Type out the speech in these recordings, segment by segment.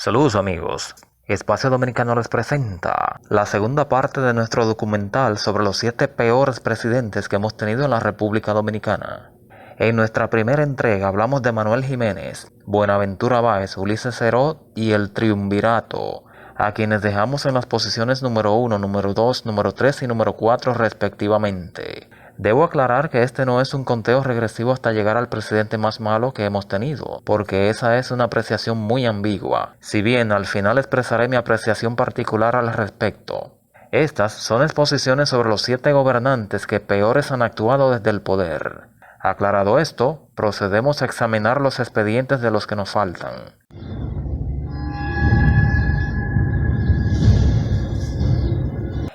Saludos amigos, Espacio Dominicano les presenta la segunda parte de nuestro documental sobre los 7 peores presidentes que hemos tenido en la República Dominicana. En nuestra primera entrega hablamos de Manuel Jiménez, Buenaventura Báez, Ulises Ceró y el Triunvirato, a quienes dejamos en las posiciones número 1, número 2, número 3 y número 4 respectivamente. Debo aclarar que este no es un conteo regresivo hasta llegar al presidente más malo que hemos tenido, porque esa es una apreciación muy ambigua, si bien al final expresaré mi apreciación particular al respecto. Estas son exposiciones sobre los 7 gobernantes que peores han actuado desde el poder. Aclarado esto, procedemos a examinar los expedientes de los que nos faltan.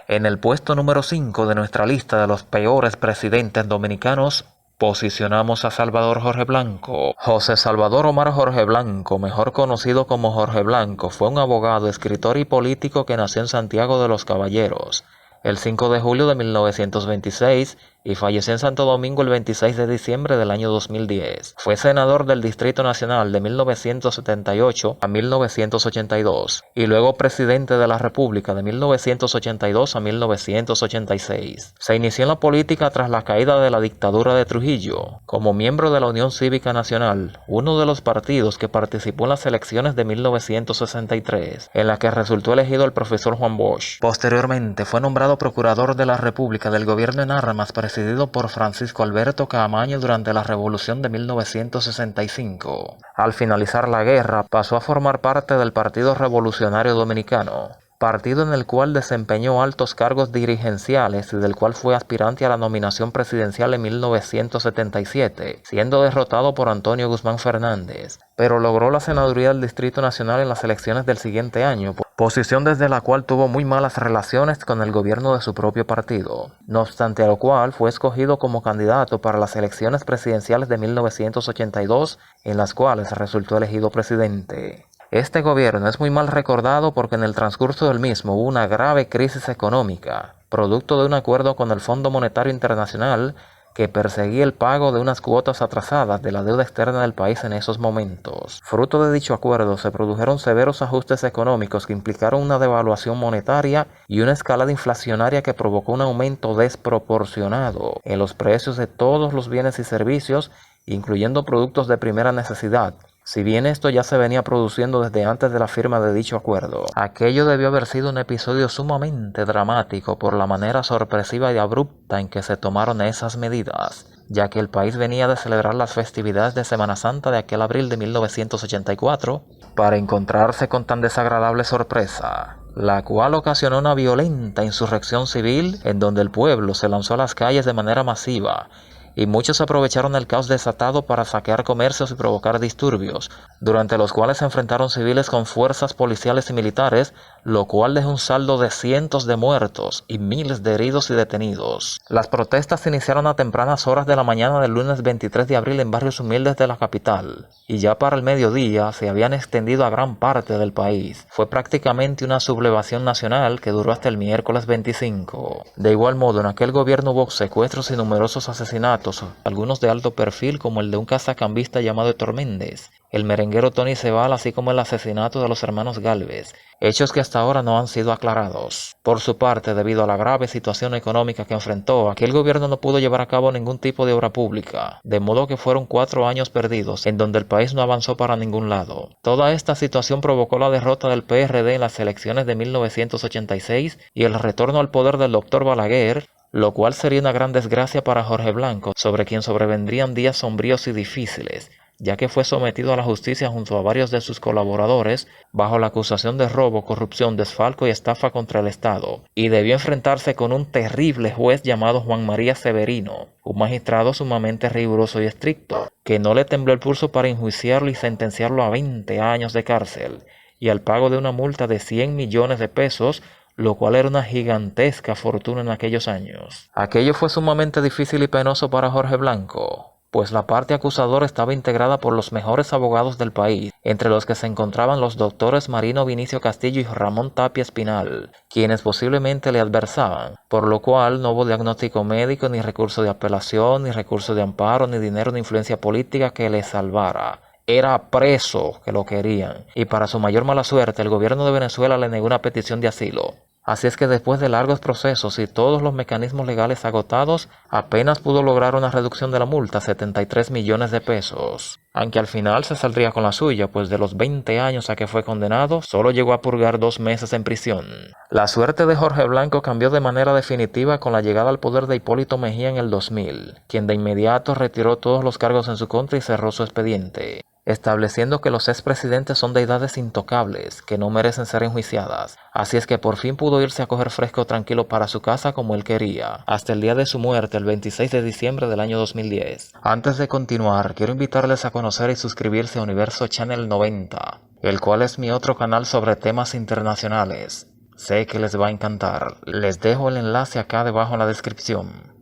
En el puesto número 5 de nuestra lista de los peores presidentes dominicanos, posicionamos a Salvador Jorge Blanco. José Salvador Omar Jorge Blanco, mejor conocido como Jorge Blanco, fue un abogado, escritor y político que nació en Santiago de los Caballeros el 5 de julio de 1926 y falleció en Santo Domingo el 26 de diciembre del año 2010. Fue senador del Distrito Nacional de 1978 a 1982 y luego presidente de la República de 1982 a 1986. Se inició en la política tras la caída de la dictadura de Trujillo, como miembro de la Unión Cívica Nacional, uno de los partidos que participó en las elecciones de 1963, en la que resultó elegido el profesor Juan Bosch. Posteriormente fue nombrado Procurador de la República del Gobierno en Armas presidido por Francisco Alberto Caamaño durante la Revolución de 1965. Al finalizar la guerra, pasó a formar parte del Partido Revolucionario Dominicano, partido en el cual desempeñó altos cargos dirigenciales y del cual fue aspirante a la nominación presidencial en 1977, siendo derrotado por Antonio Guzmán Fernández, pero logró la senaduría del Distrito Nacional en las elecciones del siguiente año, posición desde la cual tuvo muy malas relaciones con el gobierno de su propio partido, no obstante a lo cual fue escogido como candidato para las elecciones presidenciales de 1982, en las cuales resultó elegido presidente. Este gobierno es muy mal recordado porque en el transcurso del mismo hubo una grave crisis económica, producto de un acuerdo con el Fondo Monetario Internacional que perseguía el pago de unas cuotas atrasadas de la deuda externa del país en esos momentos. Fruto de dicho acuerdo se produjeron severos ajustes económicos que implicaron una devaluación monetaria y una escalada inflacionaria que provocó un aumento desproporcionado en los precios de todos los bienes y servicios, incluyendo productos de primera necesidad. Si bien esto ya se venía produciendo desde antes de la firma de dicho acuerdo, aquello debió haber sido un episodio sumamente dramático por la manera sorpresiva y abrupta en que se tomaron esas medidas, ya que el país venía de celebrar las festividades de Semana Santa de aquel abril de 1984 para encontrarse con tan desagradable sorpresa, la cual ocasionó una violenta insurrección civil en donde el pueblo se lanzó a las calles de manera masiva y muchos aprovecharon el caos desatado para saquear comercios y provocar disturbios, durante los cuales se enfrentaron civiles con fuerzas policiales y militares, lo cual dejó un saldo de cientos de muertos y miles de heridos y detenidos. Las protestas se iniciaron a tempranas horas de la mañana del lunes 23 de abril en barrios humildes de la capital, y ya para el mediodía se habían extendido a gran parte del país. Fue prácticamente una sublevación nacional que duró hasta el miércoles 25. De igual modo, en aquel gobierno hubo secuestros y numerosos asesinatos, algunos de alto perfil como el de un cazacambista llamado Héctor Méndez, el merenguero Tony Cebal, así como el asesinato de los hermanos Gálvez, hechos que hasta ahora no han sido aclarados. Por su parte, debido a la grave situación económica que enfrentó, aquel gobierno no pudo llevar a cabo ningún tipo de obra pública, de modo que fueron 4 años perdidos, en donde el país no avanzó para ningún lado. Toda esta situación provocó la derrota del PRD en las elecciones de 1986 y el retorno al poder del Dr. Balaguer, lo cual sería una gran desgracia para Jorge Blanco, sobre quien sobrevendrían días sombríos y difíciles, ya que fue sometido a la justicia junto a varios de sus colaboradores bajo la acusación de robo, corrupción, desfalco y estafa contra el Estado, y debió enfrentarse con un terrible juez llamado Juan María Severino, un magistrado sumamente riguroso y estricto, que no le tembló el pulso para enjuiciarlo y sentenciarlo a 20 años de cárcel, y al pago de una multa de 100 millones de pesos, lo cual era una gigantesca fortuna en aquellos años. Aquello fue sumamente difícil y penoso para Jorge Blanco, pues la parte acusadora estaba integrada por los mejores abogados del país, entre los que se encontraban los doctores Marino Vinicio Castillo y Ramón Tapia Espinal, quienes posiblemente le adversaban, por lo cual no hubo diagnóstico médico, ni recurso de apelación, ni recurso de amparo, ni dinero ni influencia política que le salvara. era preso que lo querían, y para su mayor mala suerte el gobierno de Venezuela le negó una petición de asilo. Así es que después de largos procesos y todos los mecanismos legales agotados, apenas pudo lograr una reducción de la multa, 73 millones de pesos. Aunque al final se saldría con la suya, pues de los 20 años a que fue condenado, solo llegó a purgar 2 meses en prisión. La suerte de Jorge Blanco cambió de manera definitiva con la llegada al poder de Hipólito Mejía en el 2000, quien de inmediato retiró todos los cargos en su contra y cerró su expediente, estableciendo que los expresidentes son deidades intocables, que no merecen ser enjuiciadas. Así es que por fin pudo irse a coger fresco tranquilo para su casa como él quería, hasta el día de su muerte, el 26 de diciembre del año 2010. Antes de continuar, quiero invitarles a conocer y suscribirse a Universo Channel 90, el cual es mi otro canal sobre temas internacionales. Sé que les va a encantar. Les dejo el enlace acá debajo en la descripción.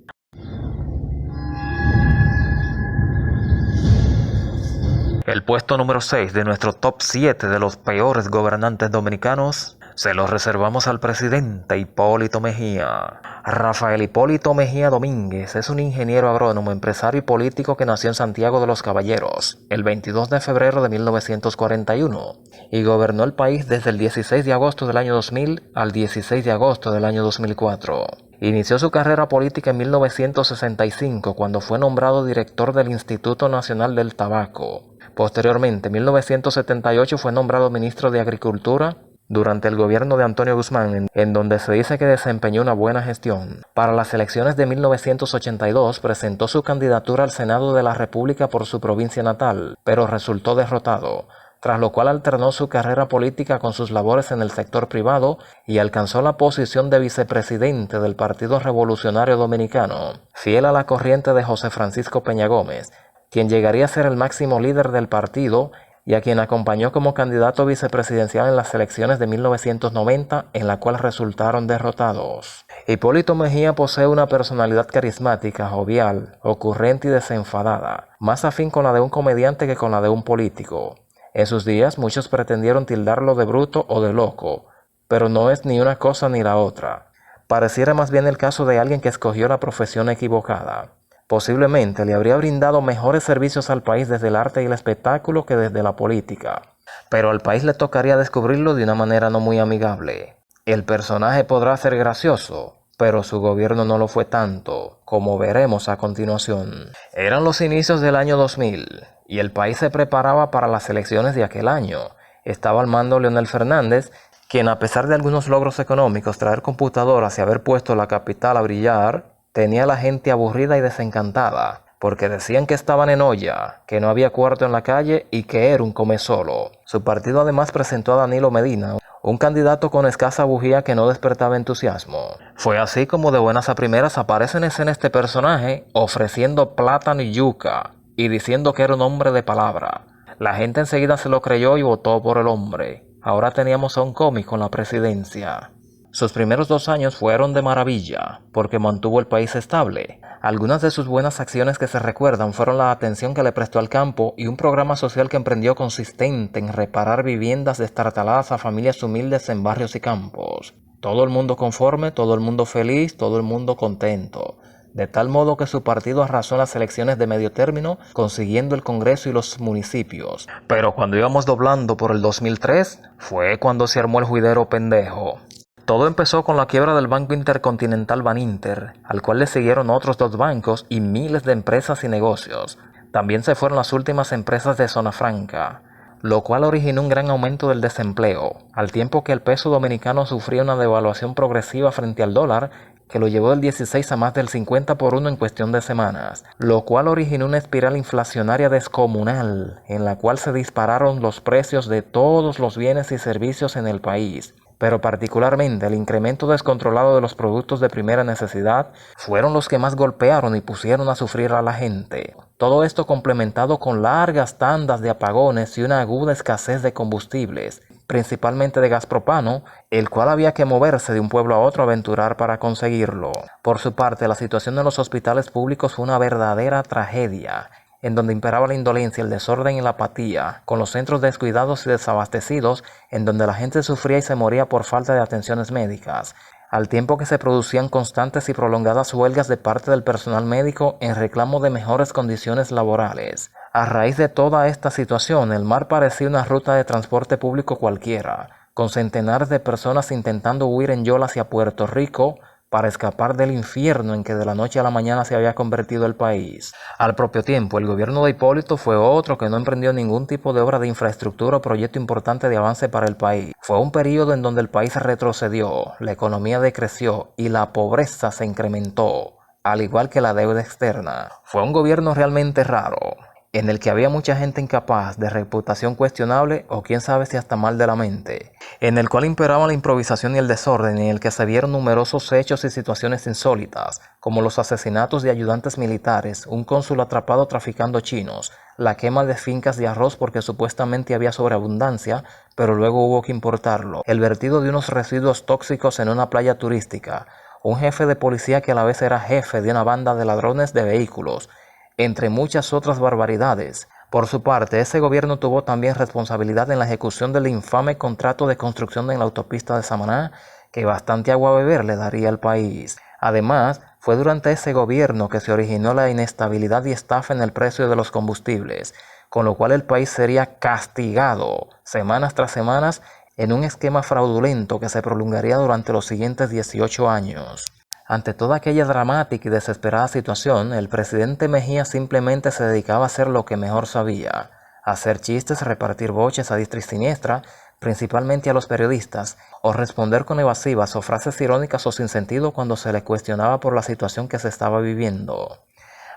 El puesto número 6 de nuestro top 7 de los peores gobernantes dominicanos se lo reservamos al presidente Hipólito Mejía. Rafael Hipólito Mejía Domínguez es un ingeniero agrónomo, empresario y político que nació en Santiago de los Caballeros el 22 de febrero de 1941 y gobernó el país desde el 16 de agosto del año 2000 al 16 de agosto del año 2004. Inició su carrera política en 1965 cuando fue nombrado director del Instituto Nacional del Tabaco. Posteriormente, en 1978 fue nombrado ministro de Agricultura durante el gobierno de Antonio Guzmán, en donde se dice que desempeñó una buena gestión. Para las elecciones de 1982 presentó su candidatura al Senado de la República por su provincia natal, pero resultó derrotado, tras lo cual alternó su carrera política con sus labores en el sector privado y alcanzó la posición de vicepresidente del Partido Revolucionario Dominicano, fiel a la corriente de José Francisco Peña Gómez, quien llegaría a ser el máximo líder del partido y a quien acompañó como candidato vicepresidencial en las elecciones de 1990, en la cual resultaron derrotados. Hipólito Mejía posee una personalidad carismática, jovial, ocurrente y desenfadada, más afín con la de un comediante que con la de un político. En sus días muchos pretendieron tildarlo de bruto o de loco, pero no es ni una cosa ni la otra. Pareciera más bien el caso de alguien que escogió la profesión equivocada. Posiblemente le habría brindado mejores servicios al país desde el arte y el espectáculo que desde la política, pero al país le tocaría descubrirlo de una manera no muy amigable. El personaje podrá ser gracioso, pero su gobierno no lo fue tanto, como veremos a continuación. Eran los inicios del año 2000, y el país se preparaba para las elecciones de aquel año. Estaba al mando Leonel Fernández, quien a pesar de algunos logros económicos, traer computadoras y haber puesto la capital a brillar, tenía a la gente aburrida y desencantada, porque decían que estaban en olla, que no había cuarto en la calle y que era un come solo. Su partido además presentó a Danilo Medina, un candidato con escasa bujía que no despertaba entusiasmo. Fue así como de buenas a primeras aparece en escena este personaje ofreciendo plátano y yuca y diciendo que era un hombre de palabra. La gente enseguida se lo creyó y votó por el hombre. Ahora teníamos a un cómico en la presidencia. Sus primeros 2 años fueron de maravilla, porque mantuvo el país estable. Algunas de sus buenas acciones que se recuerdan fueron la atención que le prestó al campo y un programa social que emprendió consistente en reparar viviendas destartaladas a familias humildes en barrios y campos. Todo el mundo conforme, todo el mundo feliz, todo el mundo contento. De tal modo que su partido arrasó en las elecciones de medio término, consiguiendo el Congreso y los municipios. Pero cuando íbamos doblando por el 2003, fue cuando se armó el juidero pendejo. Todo empezó con la quiebra del Banco Intercontinental Baninter, al cual le siguieron otros 2 bancos y miles de empresas y negocios. También se fueron las últimas empresas de Zona Franca, lo cual originó un gran aumento del desempleo, al tiempo que el peso dominicano sufría una devaluación progresiva frente al dólar, que lo llevó del 16 a más del 50 por 1 en cuestión de semanas, lo cual originó una espiral inflacionaria descomunal, en la cual se dispararon los precios de todos los bienes y servicios en el país. Pero particularmente el incremento descontrolado de los productos de primera necesidad fueron los que más golpearon y pusieron a sufrir a la gente. Todo esto complementado con largas tandas de apagones y una aguda escasez de combustibles, principalmente de gas propano, el cual había que moverse de un pueblo a otro a aventurar para conseguirlo. Por su parte, la situación en los hospitales públicos fue una verdadera tragedia, en donde imperaba la indolencia, el desorden y la apatía, con los centros descuidados y desabastecidos, en donde la gente sufría y se moría por falta de atenciones médicas. al tiempo que se producían constantes y prolongadas huelgas de parte del personal médico en reclamo de mejores condiciones laborales. A raíz de toda esta situación, el mar parecía una ruta de transporte público cualquiera, con centenares de personas intentando huir en yola hacia Puerto Rico para escapar del infierno en que de la noche a la mañana se había convertido el país. Al propio tiempo, el gobierno de Hipólito fue otro que no emprendió ningún tipo de obra de infraestructura o proyecto importante de avance para el país. Fue un periodo en donde el país retrocedió, la economía decreció y la pobreza se incrementó, al igual que la deuda externa. Fue un gobierno realmente raro, en el que había mucha gente incapaz, de reputación cuestionable o quién sabe si hasta mal de la mente, en el cual imperaban la improvisación y el desorden, en el que se vieron numerosos hechos y situaciones insólitas, como los asesinatos de ayudantes militares, un cónsul atrapado traficando chinos, la quema de fincas de arroz porque supuestamente había sobreabundancia, pero luego hubo que importarlo, el vertido de unos residuos tóxicos en una playa turística, un jefe de policía que a la vez era jefe de una banda de ladrones de vehículos, entre muchas otras barbaridades. Por su parte, ese gobierno tuvo también responsabilidad en la ejecución del infame contrato de construcción en la autopista de Samaná, que bastante agua a beber le daría al país. Además, fue durante ese gobierno que se originó la inestabilidad y estafa en el precio de los combustibles, con lo cual el país sería castigado semanas tras semanas en un esquema fraudulento que se prolongaría durante los siguientes 18 años. Ante toda aquella dramática y desesperada situación, el presidente Mejía simplemente se dedicaba a hacer lo que mejor sabía, hacer chistes, repartir boches a diestra y siniestra, principalmente a los periodistas, o responder con evasivas o frases irónicas o sin sentido cuando se le cuestionaba por la situación que se estaba viviendo.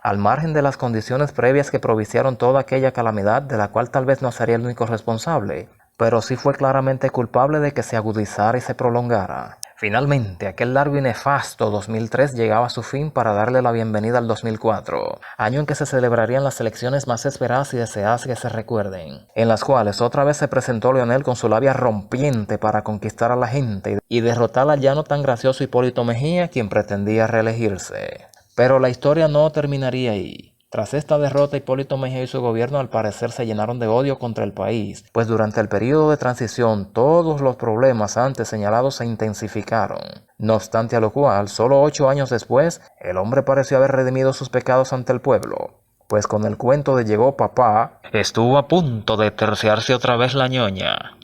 Al margen de las condiciones previas que propiciaron toda aquella calamidad, de la cual tal vez no sería el único responsable, pero sí fue claramente culpable de que se agudizara y se prolongara. Finalmente, aquel largo y nefasto 2003 llegaba a su fin para darle la bienvenida al 2004, año en que se celebrarían las elecciones más esperadas y deseadas que se recuerden, en las cuales otra vez se presentó Leonel con su labia rompiente para conquistar a la gente y derrotar al ya no tan gracioso Hipólito Mejía, quien pretendía reelegirse. Pero la historia no terminaría ahí. Tras esta derrota, Hipólito Mejía y su gobierno al parecer se llenaron de odio contra el país, pues durante el periodo de transición todos los problemas antes señalados se intensificaron. No obstante a lo cual, solo 8 años después, el hombre pareció haber redimido sus pecados ante el pueblo, pues con el cuento de llegó papá, estuvo a punto de terciarse otra vez la ñoña.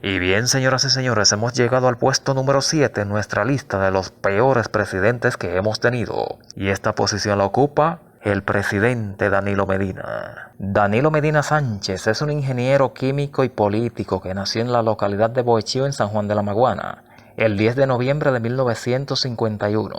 Y bien, señoras y señores, hemos llegado al puesto número 7 en nuestra lista de los peores presidentes que hemos tenido. Y esta posición la ocupa el presidente Danilo Medina. Danilo Medina Sánchez es un ingeniero químico y político que nació en la localidad de Boechío, en San Juan de la Maguana, el 10 de noviembre de 1951.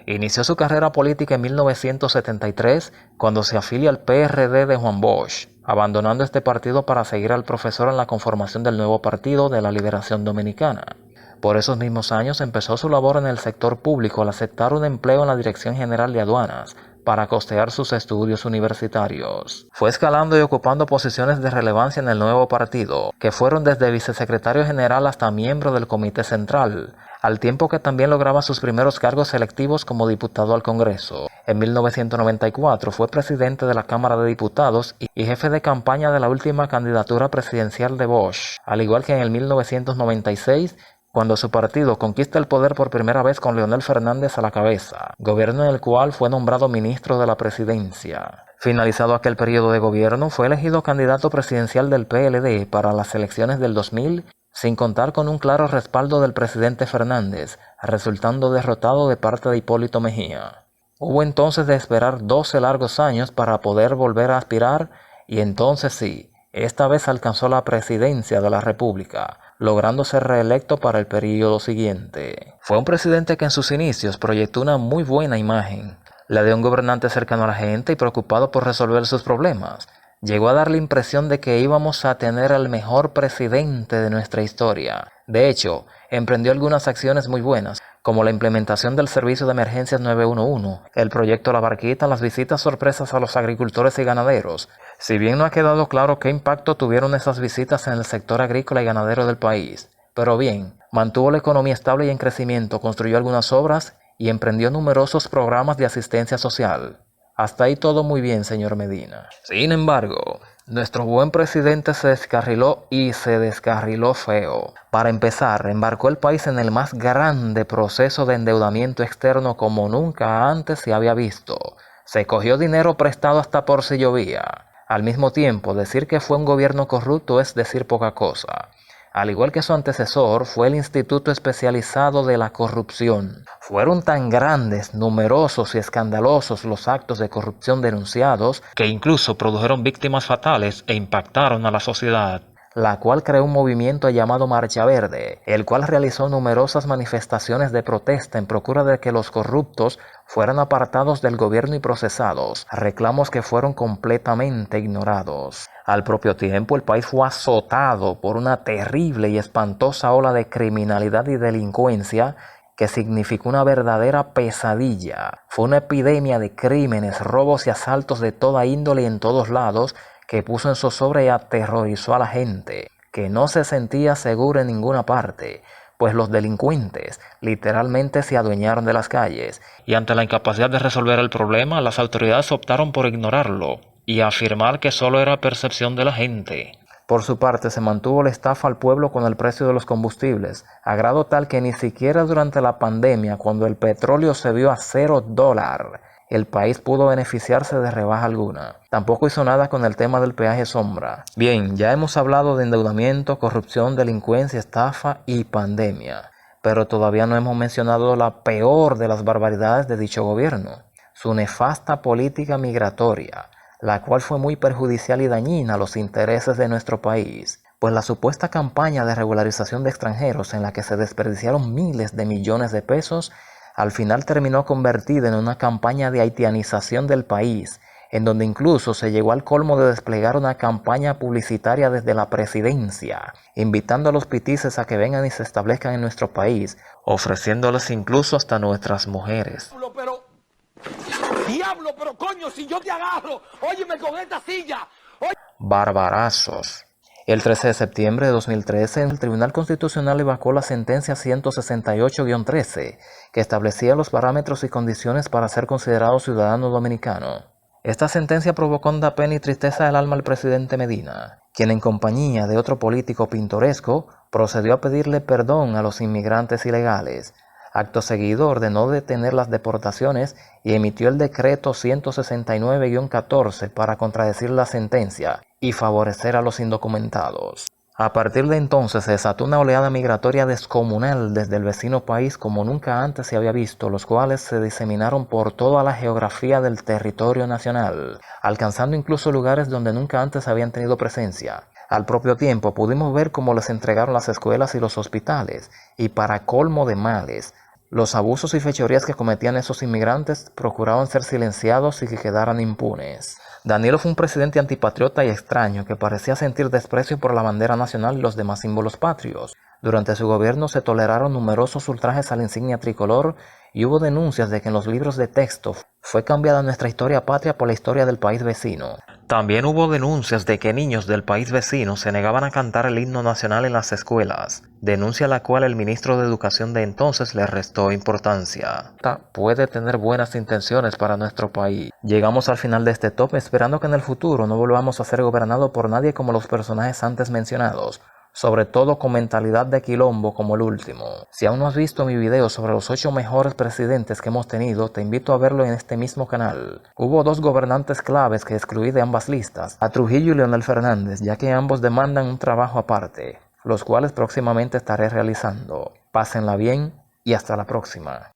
Inició su carrera política en 1973 cuando se afilia al PRD de Juan Bosch, abandonando este partido para seguir al profesor en la conformación del nuevo Partido de la Liberación Dominicana. Por esos mismos años empezó su labor en el sector público al aceptar un empleo en la Dirección General de Aduanas para costear sus estudios universitarios. Fue escalando y ocupando posiciones de relevancia en el nuevo partido, que fueron desde vicesecretario general hasta miembro del Comité Central, al tiempo que también lograba sus primeros cargos selectivos como diputado al Congreso. En 1994 fue presidente de la Cámara de Diputados y jefe de campaña de la última candidatura presidencial de Bosch, al igual que en el 1996, cuando su partido conquista el poder por primera vez con Leonel Fernández a la cabeza, gobierno en el cual fue nombrado ministro de la presidencia. Finalizado aquel periodo de gobierno, fue elegido candidato presidencial del PLD para las elecciones del 2000, sin contar con un claro respaldo del presidente Fernández, resultando derrotado de parte de Hipólito Mejía. Hubo entonces de esperar 12 largos años para poder volver a aspirar, y entonces sí, esta vez alcanzó la presidencia de la República, logrando ser reelecto para el periodo siguiente. Fue un presidente que en sus inicios proyectó una muy buena imagen, la de un gobernante cercano a la gente y preocupado por resolver sus problemas. Llegó a dar la impresión de que íbamos a tener al mejor presidente de nuestra historia. De hecho, emprendió algunas acciones muy buenas, como la implementación del servicio de emergencias 911, el proyecto La Barquita, las visitas sorpresas a los agricultores y ganaderos. Si bien no ha quedado claro qué impacto tuvieron esas visitas en el sector agrícola y ganadero del país, pero bien, mantuvo la economía estable y en crecimiento, construyó algunas obras y emprendió numerosos programas de asistencia social. Hasta ahí todo muy bien, señor Medina. Sin embargo, nuestro buen presidente se descarriló y se descarriló feo. Para empezar, embarcó el país en el más grande proceso de endeudamiento externo como nunca antes se había visto. Se cogió dinero prestado hasta por si llovía. Al mismo tiempo, decir que fue un gobierno corrupto es decir poca cosa. Al igual que su antecesor, fue el Instituto Especializado de la Corrupción. Fueron tan grandes, numerosos y escandalosos los actos de corrupción denunciados que incluso produjeron víctimas fatales e impactaron a la sociedad, la cual creó un movimiento llamado Marcha Verde, el cual realizó numerosas manifestaciones de protesta en procura de que los corruptos fueran apartados del gobierno y procesados, reclamos que fueron completamente ignorados. Al propio tiempo, el país fue azotado por una terrible y espantosa ola de criminalidad y delincuencia que significó una verdadera pesadilla. Fue una epidemia de crímenes, robos y asaltos de toda índole y en todos lados que puso en zozobra y aterrorizó a la gente, que no se sentía segura en ninguna parte, pues los delincuentes literalmente se adueñaron de las calles. Y ante la incapacidad de resolver el problema, las autoridades optaron por ignorarlo y afirmar que solo era percepción de la gente. Por su parte, se mantuvo la estafa al pueblo con el precio de los combustibles, a grado tal que ni siquiera durante la pandemia, cuando el petróleo se vio a $0, el país pudo beneficiarse de rebaja alguna. Tampoco hizo nada con el tema del peaje sombra. Bien, ya hemos hablado de endeudamiento, corrupción, delincuencia, estafa y pandemia, pero todavía no hemos mencionado la peor de las barbaridades de dicho gobierno, su nefasta política migratoria, la cual fue muy perjudicial y dañina a los intereses de nuestro país, pues la supuesta campaña de regularización de extranjeros en la que se desperdiciaron miles de millones de pesos, al final terminó convertida en una campaña de haitianización del país, en donde incluso se llegó al colmo de desplegar una campaña publicitaria desde la presidencia, invitando a los pitices a que vengan y se establezcan en nuestro país, ofreciéndoles incluso hasta nuestras mujeres. Diablo, pero coño, si yo te agarro, óyeme con esta silla. Barbarazos. El 13 de septiembre de 2013, el Tribunal Constitucional evacuó la sentencia 168-13, que establecía los parámetros y condiciones para ser considerado ciudadano dominicano. Esta sentencia provocó honda pena y tristeza del alma al presidente Medina, quien en compañía de otro político pintoresco procedió a pedirle perdón a los inmigrantes ilegales. Acto seguido ordenó detener las deportaciones y emitió el decreto 169-14 para contradecir la sentencia y favorecer a los indocumentados. A partir de entonces se desató una oleada migratoria descomunal desde el vecino país como nunca antes se había visto, los cuales se diseminaron por toda la geografía del territorio nacional, alcanzando incluso lugares donde nunca antes habían tenido presencia. Al propio tiempo pudimos ver cómo les entregaron las escuelas y los hospitales, y para colmo de males, los abusos y fechorías que cometían esos inmigrantes procuraban ser silenciados y que quedaran impunes. Danilo fue un presidente antipatriota y extraño que parecía sentir desprecio por la bandera nacional y los demás símbolos patrios. Durante su gobierno se toleraron numerosos ultrajes a la insignia tricolor y hubo denuncias de que en los libros de texto fue cambiada nuestra historia patria por la historia del país vecino. También hubo denuncias de que niños del país vecino se negaban a cantar el himno nacional en las escuelas, denuncia a la cual el ministro de Educación de entonces le restó importancia. Puede tener buenas intenciones para nuestro país. Llegamos al final de este top esperando que en el futuro no volvamos a ser gobernados por nadie como los personajes antes mencionados, sobre todo con mentalidad de quilombo como el último. Si aún no has visto mi video sobre los 8 mejores presidentes que hemos tenido, te invito a verlo en este mismo canal. Hubo 2 gobernantes claves que excluí de ambas listas, a Trujillo y Leonel Fernández, ya que ambos demandan un trabajo aparte, los cuales próximamente estaré realizando. Pásenla bien y hasta la próxima.